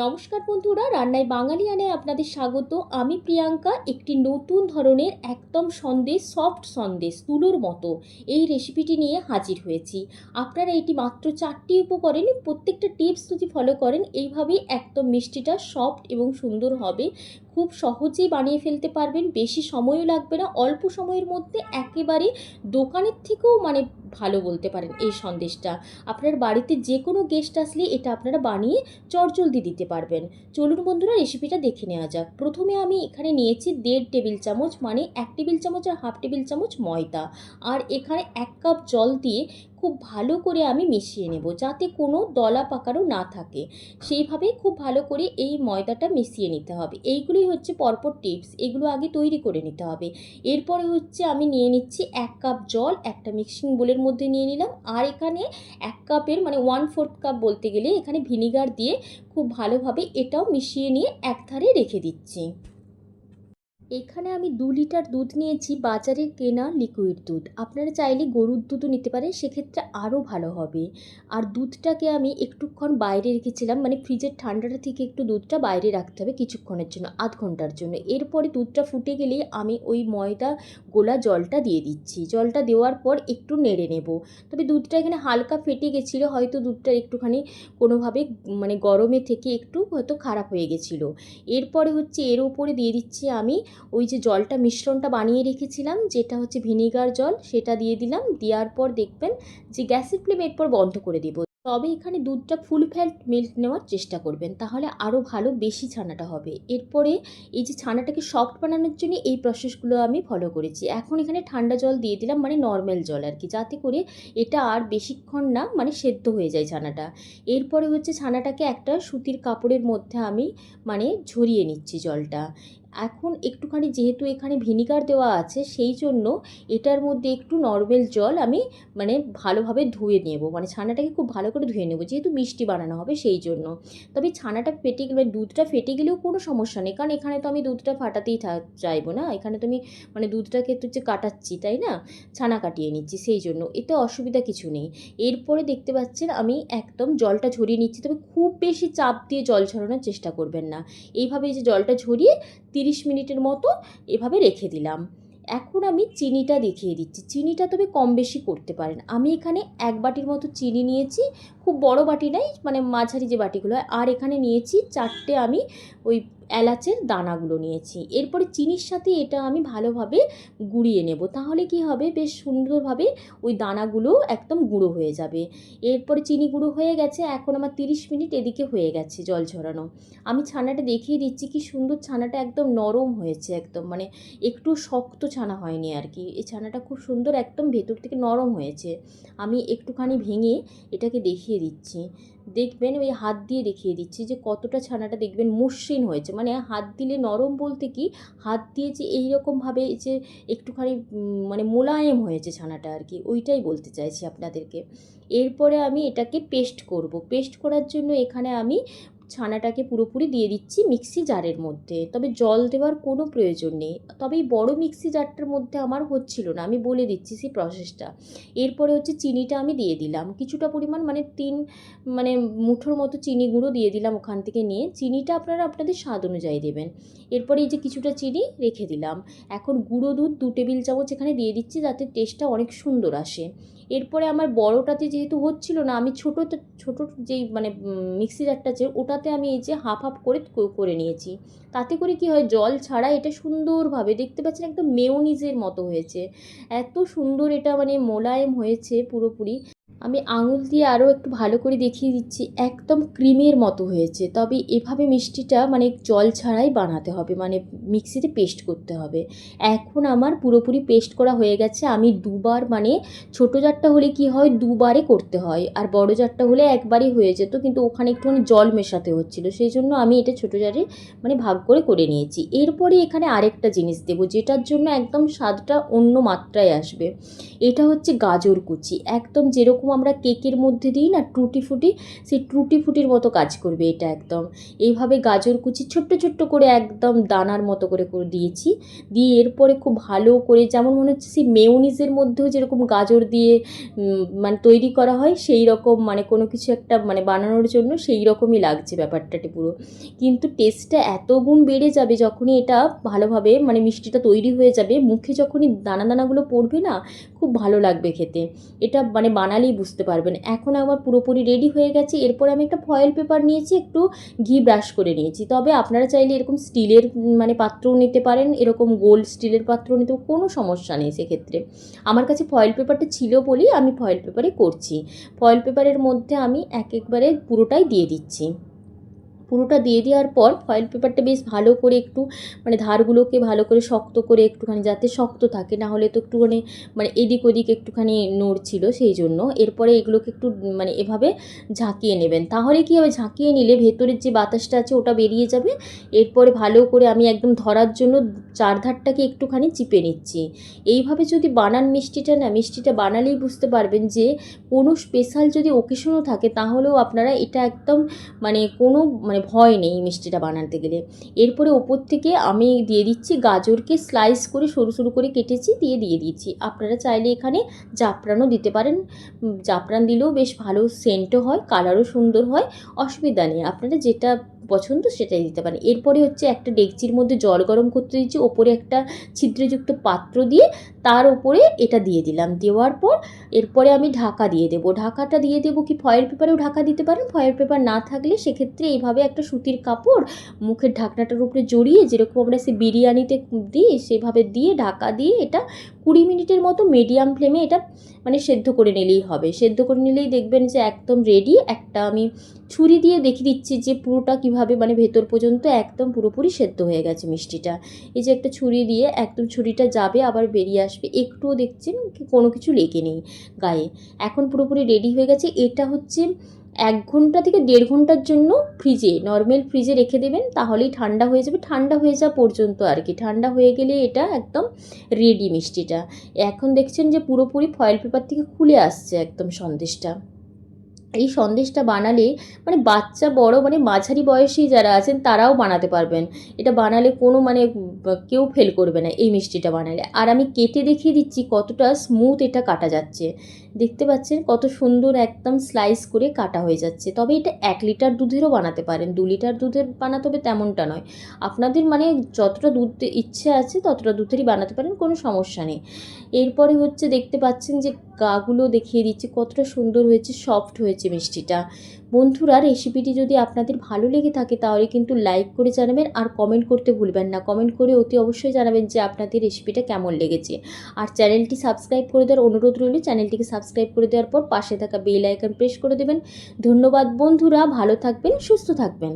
নমস্কার বন্ধুরা, রান্নায় বাঙালিয়ানায় আপনাদের স্বাগত। আমি প্রিয়াঙ্কা একটি নতুন ধরনের একদম সন্দেশ, সফট সন্দেশ তুলোর মতো এই রেসিপিটি নিয়ে হাজির হয়েছি। আপনারা এটি মাত্র 4টি উপকরণে প্রত্যেকটা টিপস যদি ফলো করেন, এইভাবেই একদম মিষ্টিটা সফট এবং সুন্দর হবে। খুব সহজেই বানিয়ে ফেলতে পারবেন, বেশি সময়ও লাগবে না, অল্প সময়ের মধ্যে একেবারে দোকানের থেকেও ভালো বলতে পারেন এই সন্দেশটা। আপনার বাড়িতে যে কোনো গেস্ট আসলে এটা আপনারা বানিয়ে চটজলদি দিতে পারবেন। চলুন বন্ধুরা, রেসিপিটা দেখে নেওয়া যাক। প্রথমে আমি এখানে নিয়েছি 1.5 টেবিল চামচ, মানে 1 টেবিল চামচ আর হাফ টেবিল চামচ ময়দা। আর এখানে 1 কাপ জল দিয়ে খুব ভালো করে আমি মিশিয়ে নেব, যাতে কোনো দলা পাকারও না থাকে। সেইভাবে খুব ভালো করে এই ময়দাটা মিশিয়ে নিতে হবে। এইগুলোই হচ্ছে পরপর টিপস, এগুলো আগে তৈরি করে নিতে হবে। এরপরে হচ্ছে আমি নিয়ে নিচ্ছি 1 কাপ জল, একটা মিক্সিং বোলের মধ্যে নিয়ে নিলাম। আর এখানে 1 কাপের 1/4 কাপ বলতে গেলে এখানে ভিনিগার দিয়ে খুব ভালোভাবে এটাও মিশিয়ে নিয়ে এক ধারে রেখে দিচ্ছি। এখানে আমি 2 লিটার দুধ নিয়েছি, বাজারের কেনা লিকুইড দুধ। আপনারা চাইলে গরুর দুধও নিতে পারেন, সেক্ষেত্রে আরও ভালো হবে। আর দুধটাকে আমি একটুক্ষণ বাইরে রেখেছিলাম, ফ্রিজের ঠান্ডাটা থেকে একটু দুধটা বাইরে রাখতে হবে কিছুক্ষণের জন্য, আধ ঘন্টার জন্য। এরপরে দুধটা ফুটে গেলেই আমি ওই ময়দা গোলা জলটা দিয়ে দিচ্ছি। জলটা দেওয়ার পর একটু নেড়ে নেব। তবে দুধটা এখানে হালকা ফেটে গেছিলো, হয়তো দুধটা একটুখানি কোনোভাবে গরমে থেকে একটু হয়তো খারাপ হয়ে গেছিলো। এরপরে হচ্ছে এর উপরে দিয়ে দিচ্ছি আমি ওই যে জলটা, মিশ্রণটা বানিয়ে রেখেছিলাম, যেটা হচ্ছে ভিনিগার জল, সেটা দিয়ে দিলাম। দেওয়ার পর দেখবেন যে গ্যাসের ফ্লেম এরপর বন্ধ করে দেব। তবে এখানে দুধটা ফুল ফ্যাট মিল্ক নেওয়ার চেষ্টা করবেন, তাহলে আরও ভালো বেশি ছানাটা হবে। এরপরে এই যে ছানাটাকে সফট বানানোর জন্য এই প্রসেসগুলো আমি ফলো করেছি। এখন এখানে ঠান্ডা জল দিয়ে দিলাম, নর্মাল জল আর কি, যাতে করে এটা আর বেশিক্ষণ না সেদ্ধ হয়ে যায় ছানাটা। এরপরে হচ্ছে ছানাটাকে একটা সুতির কাপড়ের মধ্যে আমি ঝরিয়ে নিচ্ছি জলটা। এখন একটুখানি, যেহেতু এখানে ভিনিগার দেওয়া আছে, সেই জন্য এটার মধ্যে একটু নর্মাল জল আমি ভালোভাবে ধুয়ে নেব, ছানাটাকে খুব ভালো করে ধুয়ে নেব, যেহেতু মিষ্টি বানানো হবে সেই জন্য। তবে ছানাটা ফেটে গেলে, দুধটা ফেটে গেলেও কোনো সমস্যা নেই, কারণ এখানে তো আমি দুধটা ফাটাতেই চাইবো না। এখানে তো আমি দুধটাকে তো যে কাটাচ্ছি, তাই না, ছানা কাটিয়ে নিচ্ছি, সেই জন্য এতে অসুবিধা কিছু নেই। এরপরে দেখতে পাচ্ছেন আমি একদম জলটা ঝরিয়ে নিচ্ছি, তবে খুব বেশি চাপ দিয়ে জল ঝরানোর চেষ্টা করবেন না। এইভাবে যে জলটা ঝরিয়ে 30 মিনিটের মতো এভাবে রেখে দিলাম। এখন আমি চিনিটা দেখিয়ে দিচ্ছি। চিনিটা তবে কম বেশি করতে পারেন। আমি এখানে 1 বাটির মতো চিনি নিয়েছি, খুব বড় বাটি নাই, মাঝারি যে বাটিগুলো হয়। আর এখানে নিয়েছি 4টে আমি ওই এলাচের দানাগুলো নিয়েছি। এরপরে চিনির সাথে এটা আমি ভালোভাবে গুঁড়িয়ে নেব, তাহলে কি হবে, বেশ সুন্দরভাবে ওই দানাগুলো একদম গুঁড়ো হয়ে যাবে। এরপরে চিনি গুঁড়ো হয়ে গেছে। এখন আমার 30 মিনিট এদিকে হয়ে গেছে জল ঝরানো। আমি ছানাটা দেখিয়ে দিচ্ছি, কি সুন্দর ছানাটা একদম নরম হয়েছে, একদম একটু শক্ত ছানা হয়নি আর কি। এই ছানাটা খুব সুন্দর একদম ভেতর থেকে নরম হয়েছে। আমি একটুখানি ভেঙে এটাকে দেখিয়ে দিচ্ছি, দেখবেন ওই হাত দিয়ে দেখিয়ে দিচ্ছি যে কতটা ছানাটা দেখবেন মসৃণ হয়েছে। হাত দিলে নরম বলতে কি, হাত দিয়ে যে এইরকমভাবে যে একটুখানি মোলায়েম হয়েছে ছানাটা আর কি, ওইটাই বলতে চাইছি আপনাদেরকে। এরপরে আমি এটাকে পেস্ট করব। পেস্ট করার জন্য এখানে আমি ছানাটাকে পুরোপুরি দিয়ে দিচ্ছি মিক্সি জারের মধ্যে, তবে জল দেওয়ার কোনো প্রয়োজন নেই। তবে এই বড়ো মিক্সি জারটার মধ্যে আমার হচ্ছিল না, আমি বলে দিচ্ছি সেই প্রসেসটা। এরপরে হচ্ছে চিনিটা আমি দিয়ে দিলাম কিছুটা পরিমাণ, 3 মুঠোর মতো চিনি গুঁড়ো দিয়ে দিলাম ওখান থেকে নিয়ে। চিনিটা আপনারা আপনাদের স্বাদ অনুযায়ী দেবেন। এরপরে এই যে কিছুটা চিনি রেখে দিলাম। এখন গুঁড়ো দুধ 2 টেবিল চামচ এখানে দিয়ে দিচ্ছি, যাতে টেস্টটা অনেক সুন্দর আসে। এরপরে আমার বড়োটাতে যেহেতু হচ্ছিল না, আমি ছোটো যেই মিক্সি জারটা আছে ওটাতে আমি এই যে হাফ হাফ করে করে নিয়েছি। তাতে করে কি হয়, জল ছাড়া এটা সুন্দরভাবে, দেখতে পাচ্ছেন একদম মেয়োনিজের মতো হয়েছে, এত সুন্দর এটা মোলায়েম হয়েছে পুরোপুরি। আমি আঙুল দিয়ে আরও একটু ভালো করে দেখিয়ে দিচ্ছি, একদম ক্রিমের মতো হয়েছে। তবে এভাবে মিষ্টিটা জল ছাড়াই বানাতে হবে, মিক্সিতে পেস্ট করতে হবে। এখন আমার পুরোপুরি পেস্ট করা হয়ে গেছে। আমি দুবার, ছোটো জারটা হলে কি হয়, দুবারে করতে হয়, আর বড় জারটা হলে একবারই হয়ে যেত, কিন্তু ওখানে একটুখানি জল মেশাতে হচ্ছিলো, সেই জন্য আমি এটা ছোটো জারে ভাগ করে নিয়েছি। এরপরে এখানে আরেকটা জিনিস দেবো, যেটার জন্য একদম স্বাদটা অন্য মাত্রায় আসবে। এটা হচ্ছে গাজর কুচি, একদম যেরকম যেরকম আমরা কেকের মধ্যে দিই না টুটি ফুটি, সেই টুটি ফুটির মতো কাজ করবে এটা একদম। এইভাবে গাজর কুচি ছোট্ট ছোট্ট করে একদম দানার মতো করে দিয়েছি। দিয়ে এরপরে খুব ভালো করে, যেমন মনে হচ্ছে সেই মেয়োনিজের মধ্যেও যেরকম গাজর দিয়ে মানে তৈরি করা হয়, সেই রকম মানে কোনো কিছু একটা মানে বানানোর জন্য সেই রকমই লাগছে ব্যাপারটাটি পুরো। কিন্তু টেস্টটা এত গুণ বেড়ে যাবে যখনই এটা ভালোভাবে মানে মিষ্টিটা তৈরি হয়ে যাবে, মুখে যখনই দানা দানাগুলো পড়বে না, খুব ভালো লাগবে খেতে। এটা মানে বানালেই বুঝতে পারবেন। এখন আমার পুরোপুরি রেডি হয়ে গেছে। এরপর আমি একটা ফয়েল পেপার নিয়েছি, একটু ঘি ব্রাশ করে নিয়েছি। তবে আপনারা চাইলে এরকম স্টিলের মানে পাত্রও নিতে পারেন, এরকম গোল স্টিলের পাত্রও নিতে, কোনো সমস্যা নেই সেক্ষেত্রে। আমার কাছে ফয়েল পেপারটা ছিল বলেই আমি ফয়েল পেপারে করছি। ফয়েল পেপারের মধ্যে আমি একবারে পুরোটাই দিয়ে দিচ্ছি। পুরোটা দিয়ে দেওয়ার পর ফয়েল পেপারটা বেশ ভালো করে একটু মানে ধারগুলোকে ভালো করে শক্ত করে একটুখানি, যাতে শক্ত থাকে, না হলে তো একটুখানি মানে এদিক ওদিক একটুখানি নড়ছিল, সেই জন্য। এরপরে এগুলোকে একটু মানে এভাবে ঝাঁকিয়ে নেবেন। তাহলে কী হবে, ঝাঁকিয়ে নিলে ভেতরের যে বাতাসটা আছে ওটা বেরিয়ে যাবে। এরপরে ভালো করে আমি একদম ধরার জন্য চারধারটাকে একটুখানি চিপে নিচ্ছি। এইভাবে যদি বানান মিষ্টিটা, না মিষ্টিটা বানালেই বুঝতে পারবেন যে কোনো স্পেশাল যদি ওকেশনও থাকে তাহলেও আপনারা এটা একদম মানে কোনো মানে ভয় নেই মিষ্টিটা বানাতে গেলে। এরপরে ওপর থেকে আমি দিয়ে দিচ্ছি গাজরকে স্লাইস করে সরু সরু করে কেটেছি, দিয়ে দিয়েছি। আপনারা চাইলে এখানে জাফরানও দিতে পারেন। জাফরান দিলেও বেশ ভালো সেন্টও হয়, কালারও সুন্দর হয়, অসুবিধা নেই। আপনারা যেটা পছন্দ সেটাই দিতে পারেন। এরপরে হচ্ছে একটা ডেকচির মধ্যে জল গরম করতে দিচ্ছি, ওপরে একটা ছিদ্রযুক্ত পাত্র দিয়ে তার ওপরে এটা দিয়ে দিলাম। দেওয়ার পর এরপরে আমি ঢাকা দিয়ে দেবো। ঢাকাটা দিয়ে দেবো কি ফয়েল পেপারেও ঢাকা দিতে পারেন। ফয়েল পেপার না থাকলে সেক্ষেত্রে এইভাবে একটা সুতির কাপড় মুখের ঢাকনাটার উপরে জড়িয়ে, যেরকম আমরা সে বিরিয়ানিতে দিই সেভাবে দিয়ে ঢাকা দিয়ে এটা 20 মিনিটের মতো মিডিয়াম ফ্লেমে এটা মানে সেদ্ধ করে নিলেই হবে। সেদ্ধ করে নিলেই দেখবেন যে একদম রেডি। একটা আমি ছুরি দিয়ে দেখিয়ে দিচ্ছি যে পুরোটা কীভাবে মানে ভেতর পর্যন্ত একদম পুরোপুরি সেদ্ধ হয়ে গেছে মিষ্টিটা। এই যে একটা ছুরি দিয়ে একদম ছুরিটা যাবে আবার বেরিয়ে আসবে, একটুও দেখছেন কোনো কিছু লেগে নেই গায়ে। এখন পুরোপুরি রেডি হয়ে গেছে। এটা হচ্ছে 1 ঘন্টা থেকে 1.5 ঘন্টার জন্য ফ্রিজে, নর্মাল ফ্রিজে রেখে দেবেন, তাহলেই ঠান্ডা হয়ে যাবে। ঠান্ডা হয়ে যাওয়া পর্যন্ত আর কি, ঠান্ডা হয়ে গেলে এটা একদম রেডি মিষ্টিটা। এখন দেখছেন যে পুরোপুরি ফয়েল পেপার থেকে খুলে আসছে একদম সন্দেশটা। এই সন্দেশটা বানালে মানে বাচ্চা বড় মানে মাঝারি বয়সী যারা আছেন তারাও বানাতে পারবেন। এটা বানালে কোনো মানে কেউ ফেল করবে না এই মিষ্টিটা বানালে। আর আমি কেটে দেখিয়ে দিচ্ছি কতটা স্মুথ এটা কাটা যাচ্ছে। দেখতে পাচ্ছেন কত সুন্দর একদম স্লাইস করে কাটা হয়ে যাচ্ছে। তবে এটা 1 লিটার দুধেরও বানাতে পারেন, 2 লিটার দুধের বানাতে হবে তেমনটা নয়। আপনাদের মানে যতটা দুধ ইচ্ছে আছে ততটা দুধেরই বানাতে পারেন, কোনো সমস্যা নেই। এরপরে হচ্ছে দেখতে পাচ্ছেন যে গাগুলো দেখিয়ে দিচ্ছি কতটা সুন্দর হয়েছে, সফট হয়েছে মিষ্টিটা। বন্ধুরা, রেসিপিটি যদি আপনাদের ভালো লেগে থাকে তাহলে কিন্তু লাইক করে জানাবেন, আর কমেন্ট করতে ভুলবেন না। কমেন্ট করে অতি অবশ্যই জানাবেন যে আপনাদের রেসিপিটা কেমন লেগেছে। আর চ্যানেলটি সাবস্ক্রাইব করে দেওয়ার অনুরোধ রইল। চ্যানেলটিকে সাবস্ক্রাইব করে দেওয়ার পর পাশে থাকা বেল আইকন প্রেস করে দেবেন। ধন্যবাদ বন্ধুরা, ভালো থাকবেন, সুস্থ থাকবেন।